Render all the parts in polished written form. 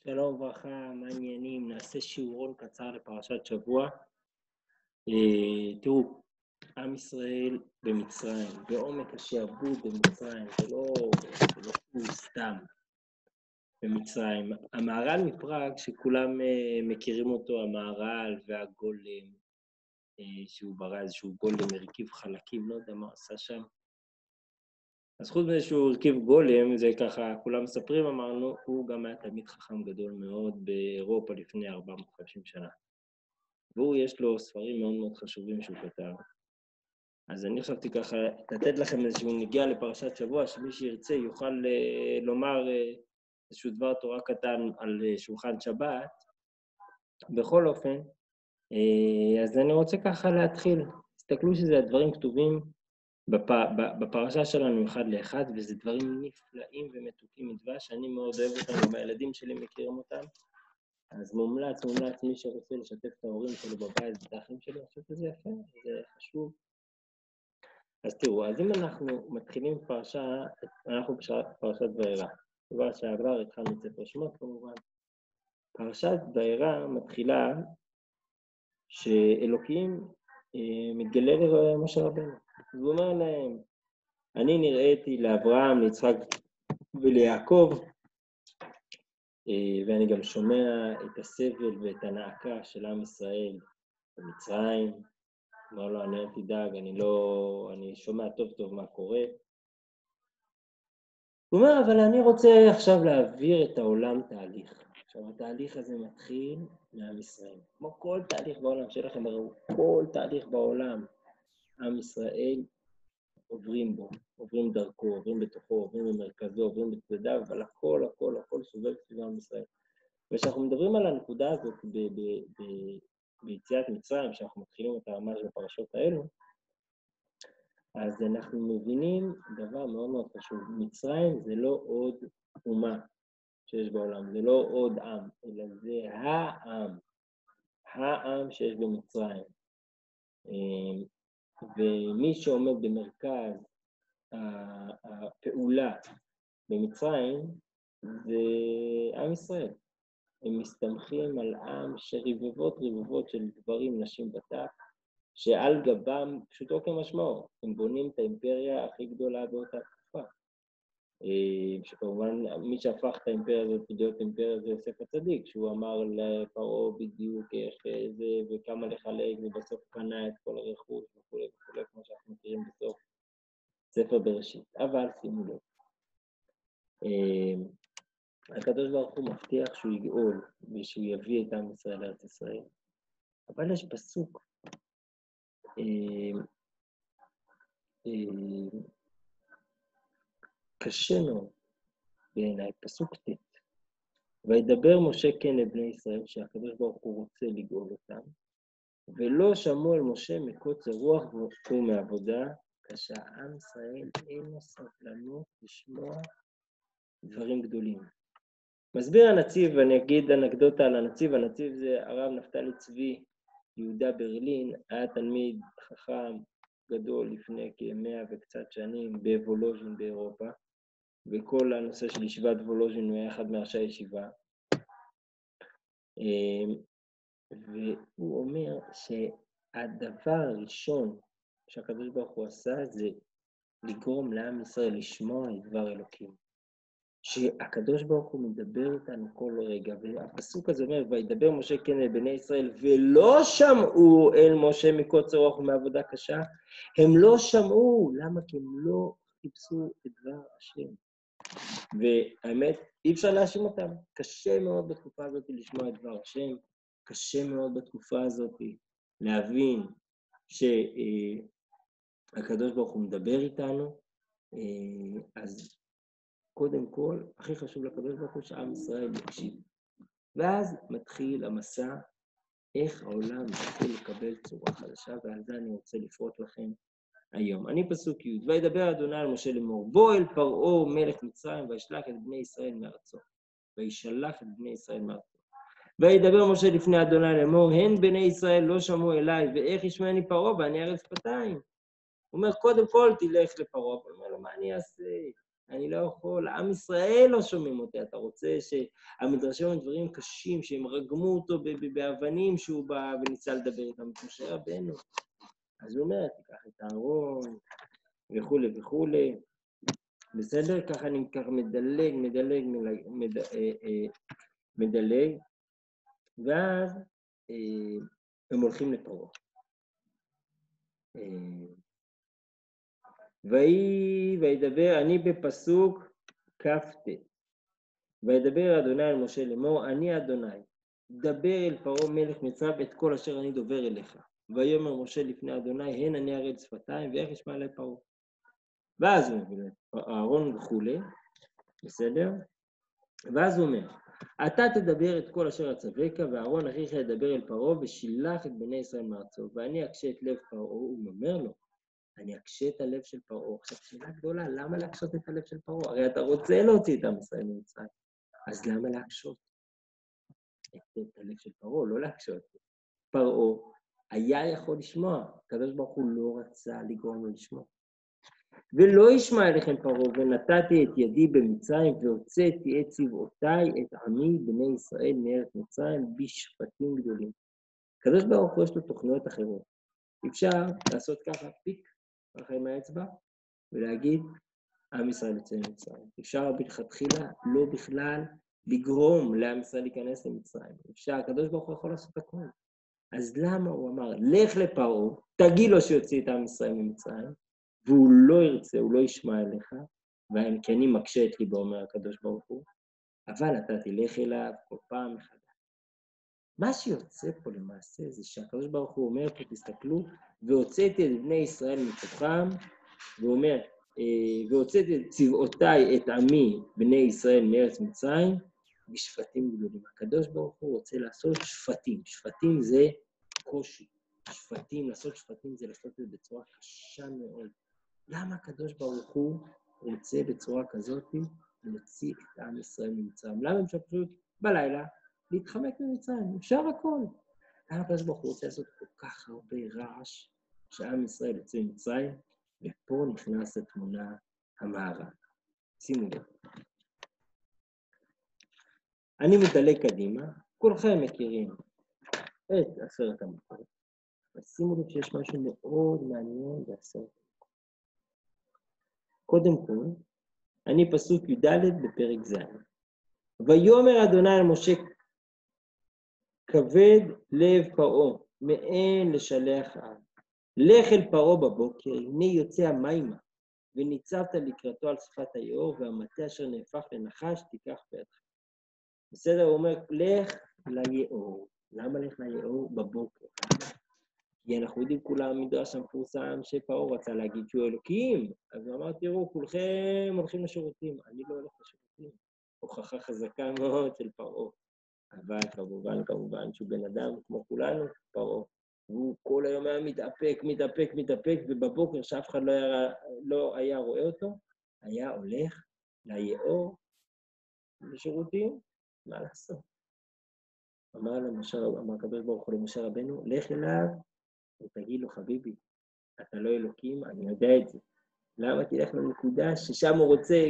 שלום וברכה, מה העניינים? נעשה שיעורון קצר לפרשת שבוע. תראו, עם ישראל במצרים, בעומק השעבוד במצרים, זה לא סתם במצרים. המהר"ל מפראג, שכולם מכירים אותו, המהר"ל והגולם, שהוא ברא איזשהו גולם, הרכיב חלקים, לא יודע מה עשה שם. אז חוץ מזה שהוא הרכיב גולם, זה ככה, כולם מספרים, אמרנו, הוא גם היה תלמיד חכם גדול מאוד באירופה לפני 450 שנה. והוא יש לו ספרים מאוד מאוד חשובים שהוא כתב. אז אני חשבתי ככה, לתת לכם איזשהו נגיע לפרשת שבוע, שמי שירצה יוכל לומר איזשהו דבר תורה קטן על שולחן שבת. בכל אופן, אז אני רוצה ככה להתחיל. תסתכלו שזה הדברים כתובים בפרשה שלנו אחד לאחד, וזה דברים נפלאים ומתוקים מדבש, שאני מאוד אוהב אותם, והילדים שלי מכירים אותם. אז מומלץ, מי שרוצה לשתף את ההורים שלו בבית, את האחים שלו, אני חושב שזה יפה, זה חשוב. אז תראו, אז אם אנחנו מתחילים פרשה, אנחנו בפרשת וירא. כבר שעבר התחלנו את ספר שמות כמובן. פרשת וירא מתחילה שאלוקים מתגלה למשה רבנו. הוא אומר להם, אני נראיתי לאברהם, ליצחק וליעקב, ואני גם שומע את הסבל ואת הנעקה של עם ישראל במצרים. אמר לו, אני אל תדאג, אני שומע טוב טוב מה קורה. הוא אומר, אבל אני רוצה עכשיו להעביר את העולם תהליך. עכשיו, התהליך הזה מתחיל מעם ישראל. כמו כל תהליך בעולם, שלכם הראו, כל תהליך בעולם, עם ישראל עוברים בו, עוברים דרכו, עוברים בתוכו, עוברים במרכזו, עוברים בצדדיו, אבל הכל סובב סביב עם ישראל. וכשאנחנו מדברים על הנקודה הזאת ביציאת מצרים, שאנחנו מתחילים אותה ממש בפרשות האלו, אז אנחנו מבינים דבר מאוד מאוד חשוב. מצרים זה לא עוד אומה שיש בעולם, זה לא עוד עם, אלא זה העם שיש במצרים. ומי שעומד במרכז הפעולה במצרים זה עם ישראל. הם מסתמכים על עם שרבבות של גברים, נשים וטף, שעל גבם, פשוטו כמשמעו, הם בונים את האימפריה הכי גדולה באותה תקופה. שכמובן, מי שהפך את האימפריה הזאת להיות אימפריה זה יוסף הצדיק, שהוא אמר לפרעה בדיוק איך זה וכמה לחלק, ובסוף קנה את כל הרכוש וכו', כמו שאנחנו מכירים בסוף ספר בראשית. אבל שימו לב, הקדוש ברוך הוא מבטיח שהוא יגאול ושהוא יביא את עם ישראל לארץ ישראל. אבל יש פסוק קשה מאוד בעיניי, פסוק ט'. וידבר משה כן לבני ישראל שהקדוש ברוך הוא רוצה לגאול אותם, ולא שמעו אל משה מקוצר רוח ומעבודה קשה. עם ישראל אין לו סבלנות לשמוע דברים גדולים. מסביר הנציב, אני אגיד אנקדוטה על הנציב. הנציב זה הרב נפתלי צבי יהודה ברלין, היה תלמיד חכם גדול לפני כ-100 וקצת שנים בוולוז'ין באירופה, וכל הנושא של ישיבת וולוז'ין הוא היה אחד מראשי הישיבה. והוא אומר שהדבר הראשון שהקדוש ברוך הוא עשה זה לגרום לעם ישראל לשמוע את דבר אלוקים. שהקדוש ברוך הוא מדבר איתנו כל רגע, והפסוק הזה אומר, וידבר משה כן אל בני ישראל, ולא שמעו אל משה מקוצר רוח ומעבודה קשה. הם לא שמעו, למה? כי הם לא חיפשו את דבר השם. והאמת, אי אפשר להאשים אותם. קשה מאוד בתקופה הזאת לשמוע את דבר השם, קשה מאוד בתקופה הזאת להבין שהקדוש ברוך הוא מדבר איתנו, אז קודם כל, הכי חשוב לקדוש ברוך הוא שעם ישראל יקשיב. ואז מתחיל המסע, איך העולם מתחיל לקבל צורה חדשה, ועל זה אני רוצה לפרוט לכם היום. אני פסוק י' וידבר אדוני על משה לאמור, בוא אל פרעה מלך מצרים, וישלח את בני ישראל מארצו. וישלח את בני ישראל מארצו. וידבר משה לפני אדוני לאמור, הן בני ישראל לא שמעו אליי, ואיך ישמעני פרעה ואני ארץ שפתיים. הוא אומר, קודם כל תלך לפרעה, הוא אומר לו, מה אני אעשה? אני לא יכול, עם ישראל לא שומעים אותי, אתה רוצה שהמדרשים הם דברים קשים, שהם רגמו אותו באבנים שהוא בא וניסה לדבר איתם, משה רבנו. אז הוא אומר, תיקח את הארון, וכולי וכולי. בסדר? ככה אני ככה מדלג, ואז הם הולכים לפרעה. וידבר, אני בפסוק כ"ט. וידבר אדוני אל משה לאמור, אני אדוני, דבר אל פרעה מלך מצרים את כל אשר אני דובר אליך. ויאמר משה לפני אדוני, הן אני ארד שפתיים, ואיך ישמע אלי פרעה. ואז הוא מביא אהרון וכולי, בסדר? ואז הוא אומר, אתה תדבר את כל אשר אצווך, ואהרון אחיך ידבר אל פרעה, ושילח את בני ישראל מארצו, ואני אקשה את לב פרעה, הוא אומר לו, אני אקשה את הלב של פרעה. עכשיו, שאלה גדולה, למה להקשות את הלב של פרעה? הרי אתה רוצה להוציא את עם ישראל ממצרים, אז למה להקשות את הלב של פרעה? לא להקשות. פרעה היה יכול לשמוע, הקדוש ברוך הוא לא רצה לגרום לו לשמוע. ולא ישמע אליכם פרעה, ונתתי את ידי במצרים, והוצאתי את צבאותיי, את עמי בני ישראל מארץ מצרים, בשפטים גדולים. הקדוש ברוך הוא יש לו תוכניות אחרות. אפשר לעשות ככה פיק, ככה עם האצבע, ולהגיד, עם ישראל יוצא ממצרים. אפשר בתחילה, לא בכלל, לגרום לעם ישראל להיכנס למצרים. אפשר, הקדוש ברוך הוא יכול לעשות הכל. אז למה הוא אמר, לך לפרעה, תגיד לו שיוציא את עם ישראל ממצרים, והוא לא ירצה, הוא לא ישמע אליך, כי אני מקשה את ליבו, אומר הקדוש ברוך הוא, אבל אתה תלך אליו כל פעם מחדש. מה שיוצא פה למעשה זה שהקדוש ברוך הוא אומר פה, תסתכלו, והוצאתי את בני ישראל מתוכם, והוא אומר, והוצאתי את צבאותיי, את עמי, בני ישראל מארץ מצרים, בשפטים גדולים. הקדוש ברוך הוא רוצה לעשות שפטים. שפטים זה קושי. שפטים, לעשות שפטים זה לעשות את זה בצורה קשה מאוד. למה הקדוש ברוך הוא רוצה בצורה כזאת להוציא את עם ישראל ממצרים? למה הם פשוט בלילה להתחמק ממצרים? אפשר הכל. למה הקדוש ברוך הוא רוצה לעשות כל כך הרבה רעש שעם ישראל יוצא ממצרים? ופה נכנס לתמונה המערב. שימו לב. אני מדלג קדימה, כולכם מכירים את 10 המכות. שימו לב שיש משהו מאוד מעניין ב10. קודם כל, אני פסוק י"ד בפרק ז'. ויאמר אדוני אל משה, כבד לב פרעה, מאין לשלח העם. לך אל פרעה בבוקר, הנה יוצא המימה, וניצבת לקראתו על שפת היאור, והמטה אשר נהפך לנחש תיקח בידך. בסדר, הוא אומר, לך ליאור. למה לך ליאור בבוקר? כי אנחנו יודעים כולם מדרש המפורסם שפרעה רצה להגיד שהוא אלוקים. אז הוא אמר, תראו, כולכם הולכים לשירותים. אני לא הולך לשירותים. הוכחה חזקה מאוד של פרעה. אבל כמובן שהוא בן אדם כמו כולנו, פרעה. והוא כל היום היה מתאפק, ובבוקר שאף אחד לא היה רואה אותו, היה הולך ליאור לשירותים. מה לעשות? אמר הקדוש ברוך הוא למשה רבנו, לך אליו ותגיד לו, חביבי, אתה לא אלוקים, אני יודע את זה. למה תלך לנקודה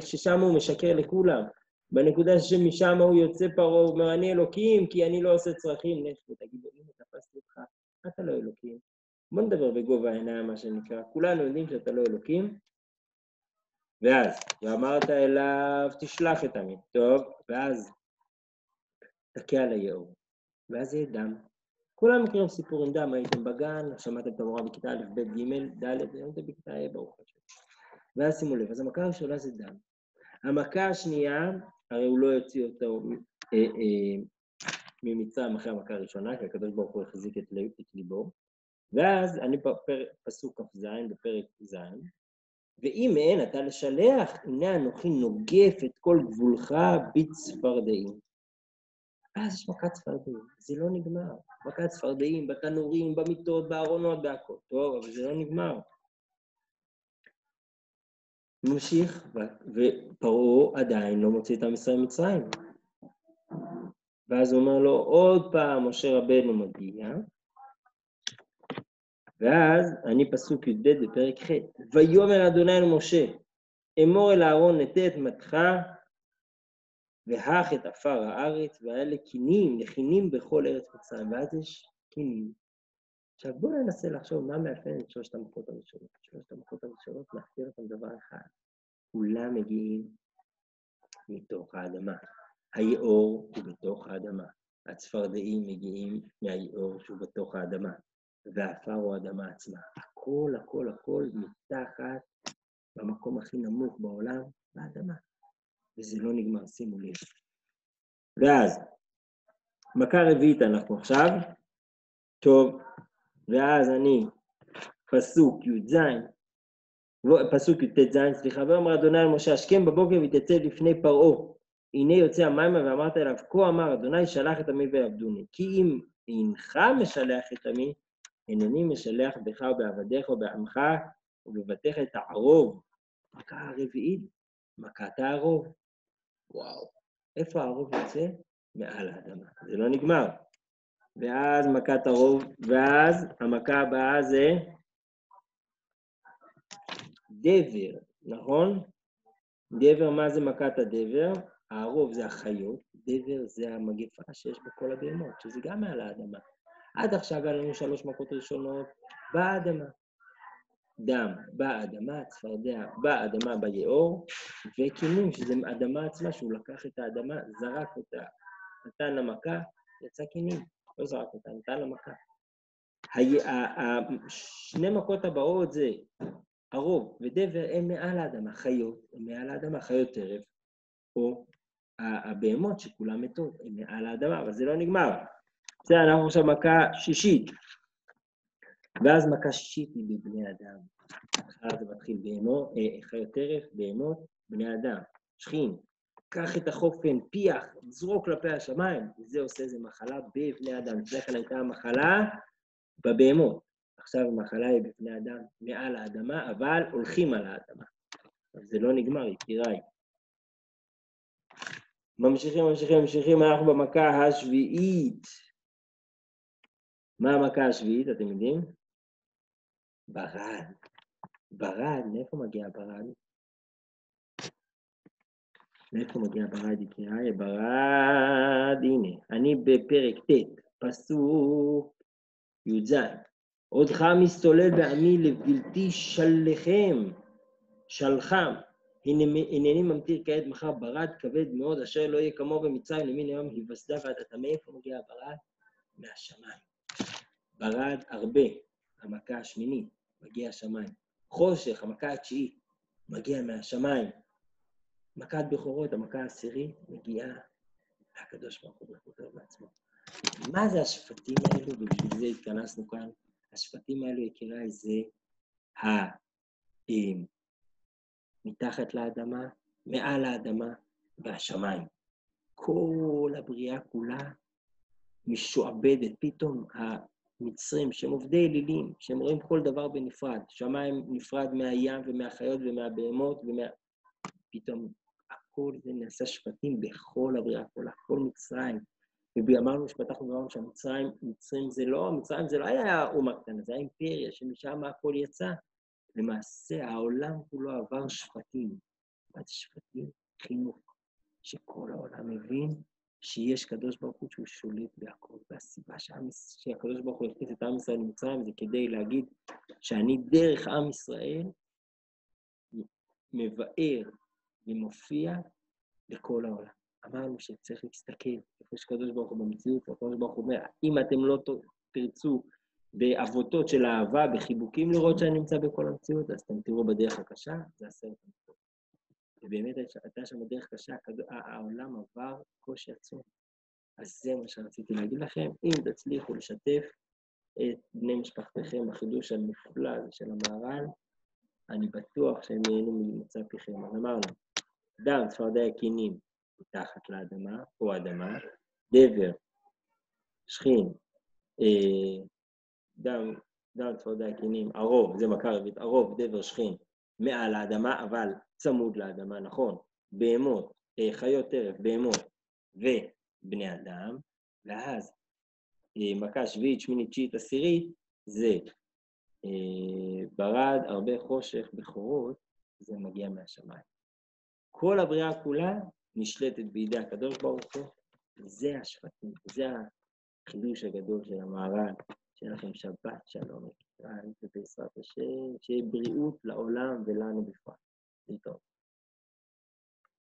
ששם הוא משקר לכולם? בנקודה שמשם הוא יוצא פרעה, הוא אומר, אני אלוקים, כי אני לא עושה צרכים. לך ותגיד לו, אם תפסתי אותך, אתה לא אלוקים. בוא נדבר בגובה העיניים, מה שנקרא. כולנו יודעים שאתה לא אלוקים. ואז, ואמרת אליו, תשלח את עמי. טוב, ואז תקע על היאור. ואז יהיה דם. כולם מכירים סיפור עם דם, הייתם בגן, שמעתם את המורה בכיתה א', ב', ג', ד', והיום אתם בכיתה ה', ברוך השם. ואז שימו לב, אז המכה הראשונה זה דם. המכה השנייה, הרי הוא לא יוציא אותו ממצרים אחרי המכה הראשונה, כי הקדוש ברוך הוא החזיק את ליבו. ואז אני פסוק כ"ז בפרק ז', ואם אין אתה לשלח, הנה אנוכי נוגף את כל גבולך בצפרדעים. אז יש מכת צפרדעים, זה לא נגמר. מכת צפרדעים, בתנורים, במיטות, בארונות, בהכל. טוב, אבל זה לא נגמר. ממשיך, ופרעה עדיין לא מוציא את עם ישראל ממצרים. ואז הוא אומר לו, עוד פעם משה רבנו מגיע, ואז אני פסוק י"ד בפרק ח'. ויאמר אדוני אל משה, אמור אל אהרון נטה את מתך, והך את עפר הארץ, והאלה לכינים בכל ארץ מצרים, ואז יש קינים. עכשיו בואו ננסה לחשוב מה מאפיין את שלושת המכות הראשונות. שלושת המכות הראשונות מאפיין אותם דבר אחד. כולם מגיעים מתוך האדמה. היאור הוא בתוך האדמה. הצפרדעים מגיעים מהיאור שהוא בתוך האדמה. והעפר הוא האדמה עצמה. הכל מתחת במקום הכי נמוך בעולם, באדמה. וזה לא נגמר, שימו לב. ואז, מכה רביעית אנחנו עכשיו. טוב, ואז אני, פסוק י"ז, פסוק י"ז, סליחה, ואומר אדוני אל משה, השכם בבוקר ותצא לפני פרעה. הנה יוצא המימה ואמרת אליו, כה אמר אדוני, שלח את עמי ויעבדוני. כי אם אינך משלח את עמי, הנני משלח בך ובעבדיך ובעמך ובבתיך את הערוב. מכה הרביעית, מכת הערוב. וואו, איפה הערוב יוצא? מעל האדמה. זה לא נגמר. ואז מכת הרוב, ואז המכה הבאה זה דבר, נכון? דבר, מה זה מכת הדבר? הערוב זה החיות, דבר זה המגפה שיש בכל הבהמות, שזה גם מעל האדמה. עד עכשיו היה לנו 3 מכות ראשונות באדמה. דם באדמה, צפרדע באדמה ביאור, וקינים, שזה אדמה עצמה, שהוא לקח את האדמה, זרק אותה, נתן למכה, יצא קינים, לא זרק אותה, נתן למכה. 2 מכות הבאות זה הרוב ודבר הם מעל האדמה, חיות הם מעל האדמה, חיות טרף, או הבהמות שכולם מתות הם מעל האדמה, אבל זה לא נגמר. זה אנחנו עכשיו מכה שישית, ואז מכה שישית היא בבני אדם. אחר זה מתחיל בהמות, חיות טרף, בהמות, בני אדם, שכין, קח את החופן, פיח, זרוק כלפי השמיים, וזה עושה איזה מחלה בבני אדם. לפני כן הייתה מחלה בבהמות, עכשיו המחלה היא בבני אדם, מעל האדמה, אבל הולכים על האדמה. אז זה לא נגמר, יקיריי. ממשיכים, אנחנו במכה השביעית. מה המכה השביעית, אתם יודעים? ברד. ברד, מאיפה מגיע ברד? מאיפה מגיע ברד, יקיריי? ברד, הנה, אני בפרק ט', פסוק י"ז. עודך מסתולל בעמי לבלתי שלחם. הנני ממטיר כעת מחר ברד כבד מאוד, אשר לא יהיה כמוהו במצרים למין היום היווסדה ועד עתה. מאיפה מגיע ברד? מהשמיים. ברד הרבה, המכה השמינית, מגיע השמיים. חושך, המכה התשיעית, מגיע מהשמיים. מכת בכורות, המכה העשירית, מגיעה מהקדוש ברוך הוא בכותב בעצמו. מה זה השפטים האלו? ובשביל זה התכנסנו כאן. השפטים האלו, יקיריי, זה מתחת לאדמה, מעל האדמה והשמיים. כל הבריאה כולה משועבדת. פתאום המצרים שהם עובדי אלילים, שהם רואים כל דבר בנפרד, שמיים נפרד מהים ומהחיות ומהבהמות, פתאום הכל זה נעשה שפטים בכל הבריאה כולה, כל מצרים. ואמרנו שפתחנו ואמרנו מצרים זה לא היה אומה קטנה, זה היה אימפריה שמשם הכל יצא. למעשה העולם כולו עבר שפטים. מה זה שפטים? חינוך. שכל העולם מבין שיש קדוש ברוך הוא שהוא שולט בהכל. והסיבה שהקדוש ברוך הוא הכניס את עם ישראל למצרים זה כדי להגיד שאני דרך עם ישראל מבאר ומופיע לכל העולם. אמרנו שצריך להסתכל איפה שקדוש ברוך הוא במציאות, הקדוש ברוך הוא אומר, אם אתם לא תרצו בעבותות של אהבה, בחיבוקים לראות שאני נמצא בכל המציאות, אז אתם תראו בדרך הקשה, זה 10 המציאות. ובאמת הייתה שם בדרך קשה, העולם עבר קושי עצום. אז זה מה שרציתי להגיד לכם, אם תצליחו לשתף את בני משפחתכם בחידוש הנפלא הזה של המהר"ל, אני בטוח שהם ייהנו ממצא פיכם. אז אמרנו, דם, צפרדע, קינים, מתחת לאדמה, או אדמה, דבר, שכין, דם, צפרדע, קינים, ערוב, זה מכה רביעית, ערוב, דבר, שכין, מעל האדמה, אבל צמוד לאדמה, נכון, בהמות, חיות טרף, בהמות, ובני אדם, ואז מכה שביעית, שמינית, תשיעית, עשירית, זה ברד, הרבה חושך, בכורות, זה מגיע מהשמיים. כל הבריאה כולה נשלטת בידי הקדוש ברוך הוא, זה השבטים, זה החידוש הגדול של המהר"ל, שיהיה לכם שבת שלום, ובעזרת השם, שיהיה בריאות לעולם ולנו בפרט. להתראות.